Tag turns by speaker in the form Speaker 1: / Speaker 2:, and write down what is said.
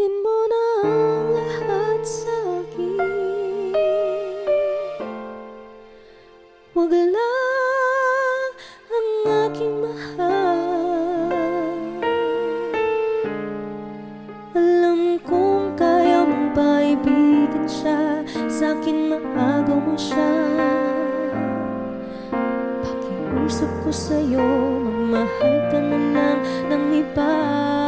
Speaker 1: Kunin mo na ang lahat sa akin. Huwag lang ang aking mahal. Alam kong kaya mong paibigan siya, sa'kin maagaw mo siya. Pakiusap ko sa'yo, magmahal ka na lang ng iba.